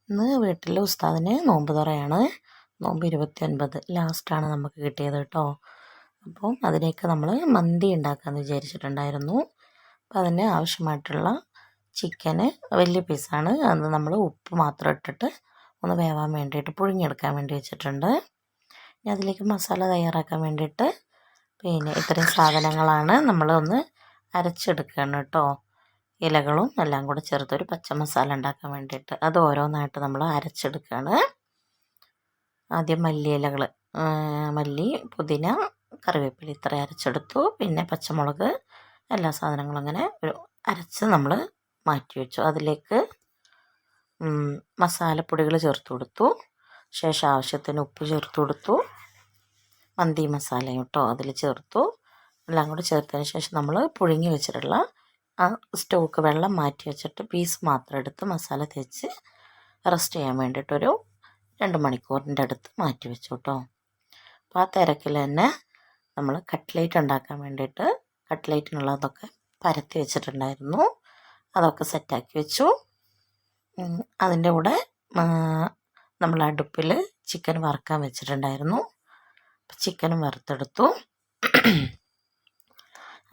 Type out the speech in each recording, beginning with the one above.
ഇന്ന് വീട്ടിൽ ഉസ്താദിന് നോമ്പ് തുറയാണ്. നോമ്പ് 29 ലാസ്റ്റാണ് നമുക്ക് കിട്ടിയത് കേട്ടോ. അപ്പം അതിലേക്ക് നമ്മൾ മന്തി ഉണ്ടാക്കാമെന്ന് വിചാരിച്ചിട്ടുണ്ടായിരുന്നു. അപ്പം അതിന് ആവശ്യമായിട്ടുള്ള ചിക്കന് വലിയ പീസാണ്. അത് നമ്മൾ ഉപ്പ് മാത്രം ഇട്ടിട്ട് ഒന്ന് വേവാൻ വേണ്ടിയിട്ട് പുഴുങ്ങിയെടുക്കാൻ വേണ്ടി വെച്ചിട്ടുണ്ട്. ഇനി അതിലേക്ക് മസാല തയ്യാറാക്കാൻ വേണ്ടിയിട്ട് ഇത്രയും സാധനങ്ങളാണ് നമ്മൾ ഒന്ന് അരച്ചെടുക്കുകയാണ് കേട്ടോ. ഇലകളും എല്ലാം കൂടെ ചേർത്തൊരു പച്ച മസാല ഉണ്ടാക്കാൻ വേണ്ടിയിട്ട് അത് ഓരോന്നായിട്ട് നമ്മൾ അരച്ചെടുക്കുകയാണ്. ആദ്യം മല്ലിയിലകൾ, മല്ലി, പുതിന, കറിവേപ്പില ഇത്ര അരച്ചെടുത്തു. പിന്നെ പച്ചമുളക്, എല്ലാ സാധനങ്ങളും അങ്ങനെ ഒരു അരച്ച് നമ്മൾ മാറ്റി വെച്ചു. അതിലേക്ക് മസാലപ്പൊടികൾ ചേർത്ത് കൊടുത്തു. ശേഷം ആവശ്യത്തിന് ഉപ്പ് ചേർത്ത് കൊടുത്തു. മന്തി മസാലയും കേട്ടോ അതിൽ ചേർത്തു. എല്ലാം കൂടെ ചേർത്തതിന് ശേഷം നമ്മൾ പുഴുങ്ങി വെച്ചിട്ടുള്ള ആ സ്റ്റോക്ക് വെള്ളം മാറ്റി വെച്ചിട്ട് പീസ് മാത്രം എടുത്ത് മസാല തേച്ച് റെസ്റ്റ് ചെയ്യാൻ വേണ്ടിയിട്ടൊരു 2 മണിക്കൂറിൻ്റെ അടുത്ത് മാറ്റി വെച്ചു കേട്ടോ. അപ്പോൾ ആ തിരക്കിൽ തന്നെ നമ്മൾ കട്ട്ലേറ്റ് ഉണ്ടാക്കാൻ വേണ്ടിയിട്ട് കട്ട്ലേറ്റിനുള്ളതൊക്കെ പരത്തി വെച്ചിട്ടുണ്ടായിരുന്നു. അതൊക്കെ സെറ്റാക്കി വെച്ചു. അതിൻ്റെ കൂടെ നമ്മൾ അടുപ്പിൽ ചിക്കൻ വറുക്കാൻ വെച്ചിട്ടുണ്ടായിരുന്നു. ചിക്കനും വറുത്തെടുത്തു.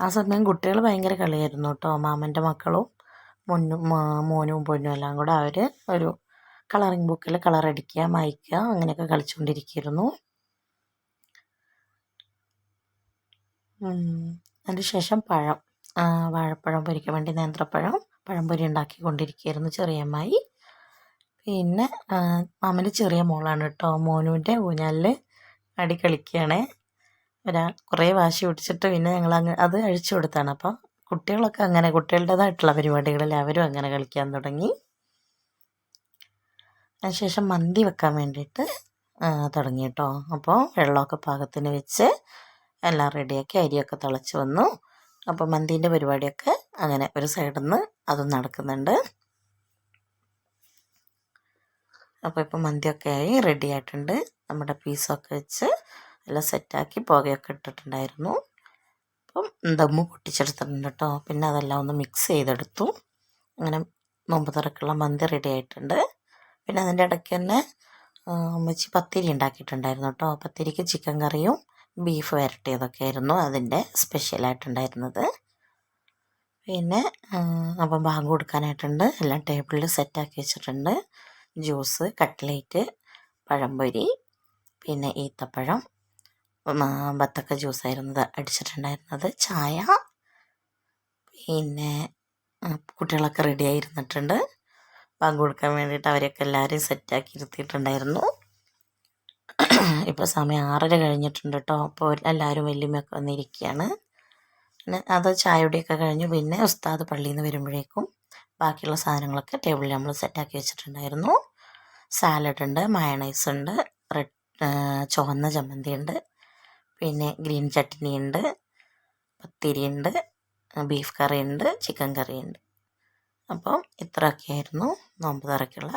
ആ സമയം കുട്ടികൾ ഭയങ്കര കളിയായിരുന്നു കേട്ടോ. മാമൻ്റെ മക്കളും മോനും പൊന്നും എല്ലാം കൂടെ അവർ ഒരു കളറിങ് ബുക്കിൽ കളറടിക്കുക, മായ്ക്കുക അങ്ങനെയൊക്കെ കളിച്ചുകൊണ്ടിരിക്കുന്നു. അതിന് ശേഷം വാഴപ്പഴം പൊരിക്കാൻ വേണ്ടി പഴംപൊരി ഉണ്ടാക്കിക്കൊണ്ടിരിക്കുകയായിരുന്നു ചെറിയമ്മായി. പിന്നെ മാമൻ്റെ ചെറിയ മോളാണ് കേട്ടോ. മോനുവിൻ്റെ ഊഞ്ഞാലിൽ അടി കളിക്കുകയാണേ. കുറേ വാശി പിടിച്ചിട്ട് പിന്നെ ഞങ്ങൾ അത് അഴിച്ചു കൊടുത്താണ്. അപ്പോൾ കുട്ടികളൊക്കെ അങ്ങനെ കുട്ടികളുടേതായിട്ടുള്ള പരിപാടികളിൽ അവരും അങ്ങനെ കളിക്കാൻ തുടങ്ങി. അതിനുശേഷം മന്തി വെക്കാൻ വേണ്ടിയിട്ട് തുടങ്ങി കേട്ടോ. അപ്പോൾ വെള്ളമൊക്കെ പാകത്തിന് വെച്ച് എല്ലാം റെഡിയാക്കി അരിയൊക്കെ തിളച്ച് വന്നു. അപ്പോൾ മന്തീൻ്റെ പരിപാടിയൊക്കെ അങ്ങനെ ഒരു സൈഡിൽ നിന്ന് അതും നടക്കുന്നുണ്ട്. അപ്പോൾ ഇപ്പോൾ മന്തിയൊക്കെ ആയി റെഡി ആയിട്ടുണ്ട്. നമ്മുടെ പീസൊക്കെ വെച്ച് എല്ലാം സെറ്റാക്കി പുകയൊക്കെ ഇട്ടിട്ടുണ്ടായിരുന്നു. അപ്പം ദമ്മ് പൊട്ടിച്ചെടുത്തിട്ടുണ്ട് കേട്ടോ. പിന്നെ അതെല്ലാം ഒന്ന് മിക്സ് ചെയ്തെടുത്തു. അങ്ങനെ നോമ്പ് തുറക്കുള്ള മന്തി റെഡി ആയിട്ടുണ്ട്. പിന്നെ അതിൻ്റെ ഇടയ്ക്ക് തന്നെ അമ്മച്ചി പത്തിരി ഉണ്ടാക്കിയിട്ടുണ്ടായിരുന്നു കേട്ടോ. പത്തിരിക്ക് ചിക്കൻ കറിയും ബീഫ് വരട്ടിയതൊക്കെ ആയിരുന്നു അതിൻ്റെ സ്പെഷ്യലായിട്ടുണ്ടായിരുന്നത്. പിന്നെ അപ്പം ബാങ്ക് കൊടുക്കാനായിട്ടുണ്ട്. എല്ലാം ടേബിളിൽ സെറ്റാക്കി വെച്ചിട്ടുണ്ട്. ജ്യൂസ്, കട്ട്ലേറ്റ്, പഴംപൊരി, പിന്നെ ഈത്തപ്പഴം, ബത്തക്ക ജ്യൂസായിരുന്നു അടിച്ചിട്ടുണ്ടായിരുന്നത്, ചായ. പിന്നെ കുട്ടികളൊക്കെ റെഡി ആയിരുന്നിട്ടുണ്ട്. ബാങ്ക് കൊടുക്കാൻ വേണ്ടിയിട്ട് അവരെയൊക്കെ എല്ലാവരെയും സെറ്റാക്കി ഇരുത്തിയിട്ടുണ്ടായിരുന്നു. ഇപ്പോൾ സമയം 6:30 കഴിഞ്ഞിട്ടുണ്ട് കേട്ടോ. അപ്പോൾ എല്ലാവരും വല്യമ്മയൊക്കെ വന്നിരിക്കുകയാണ്. പിന്നെ അത് ചായയുടെയൊക്കെ കഴിഞ്ഞു. പിന്നെ ഉസ്താദ് പള്ളിയിൽ നിന്ന് വരുമ്പോഴേക്കും ബാക്കിയുള്ള സാധനങ്ങളൊക്കെ ടേബിളിൽ നമ്മൾ സെറ്റാക്കി വെച്ചിട്ടുണ്ടായിരുന്നു. സാലഡ് ഉണ്ട്, മയണൈസ് ഉണ്ട്, ചുവന്ന ചമ്മന്തി ഉണ്ട്, പിന്നെ ഗ്രീൻ ചട്നി ഉണ്ട്, പത്തിരി ഉണ്ട്, ബീഫ് കറി ഉണ്ട്, ചിക്കൻ കറി ഉണ്ട്. അപ്പം ഇത്രയൊക്കെയായിരുന്നു നോമ്പ് തുറയ്ക്കുള്ള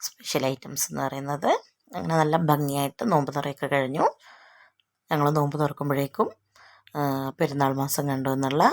സ്പെഷ്യൽ ഐറ്റംസ് എന്ന് പറയുന്നത്. അങ്ങനെ നല്ല ഭംഗിയായിട്ട് നോമ്പ് തുറയൊക്കെ കഴിഞ്ഞു. ഞങ്ങൾ നോമ്പ് തുറക്കുമ്പോഴേക്കും പെരുന്നാൾ മാസം കണ്ടു എന്നുള്ള